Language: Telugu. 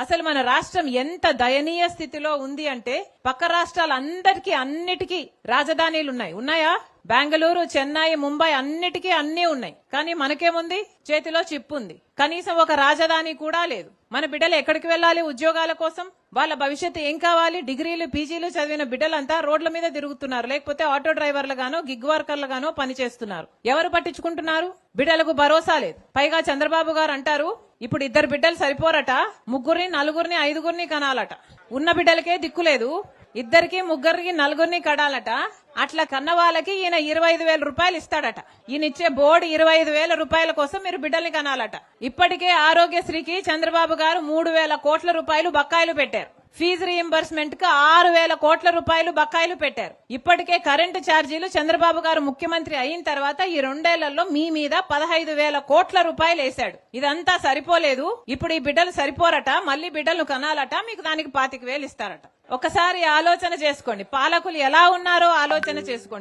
అసలు మన రాష్ట్రం ఎంత దయనీయ స్థితిలో ఉంది అంటే పక్క రాష్ట్రాలందరికీ అన్నిటికీ రాజధానీలు ఉన్నాయా? బెంగళూరు, చెన్నై, ముంబై అన్నిటికీ అన్నీ ఉన్నాయి. కానీ మనకేముంది? చేతిలో చిప్ ఉంది. కనీసం ఒక రాజధాని కూడా లేదు. మన బిడ్డలు ఎక్కడికి వెళ్ళాలి ఉద్యోగాల కోసం? వాళ్ళ భవిష్యత్తు ఏం కావాలి? డిగ్రీలు, పీజీలు చదివిన బిడ్డలంతా రోడ్ల మీద తిరుగుతున్నారు, లేకపోతే ఆటో డ్రైవర్లు గానో గిగ్ వర్కర్లు గానో పనిచేస్తున్నారు. ఎవరు పట్టించుకుంటున్నారు? బిడ్డలకు భరోసా లేదు. పైగా చంద్రబాబు గారు అంటారు ఇప్పుడు 2 బిడ్డలు సరిపోరట, 3, 4, 5 కనాలట. ఉన్న బిడ్డలకే దిక్కులేదు, 2, 3, 4 కడాలట. అట్లా కన్న వాళ్ళకి ఈయన 25,000 రూపాయలు ఇస్తాడట. ఈయన ఇచ్చే బోర్డు 25,000 రూపాయల కోసం మీరు బిడ్డల్ని కనాలట. ఇప్పటికే ఆరోగ్యశ్రీకి చంద్రబాబు గారు 3,000 కోట్ల రూపాయలు బకాయిలు పెట్టారు. ఫీజు రీయింబర్స్మెంట్ కు 6,000 కోట్ల రూపాయలు బకాయిలు పెట్టారు. ఇప్పటికే కరెంటు ఛార్జీలు చంద్రబాబు గారు ముఖ్యమంత్రి అయిన తర్వాత ఈ 2 ఏళ్లలో మీ మీద 15,000 కోట్ల రూపాయలు వేశాడు. ఇదంతా సరిపోలేదు, ఇప్పుడు ఈ బిడ్డలు సరిపోరట, మళ్ళీ బిడ్డలు కనాలట, మీకు దానికి 25,000 ఇస్తారట. ఒకసారి ఆలోచన చేసుకోండి, పాలకులు ఎలా ఉన్నారో ఆలోచన చేసుకోండి.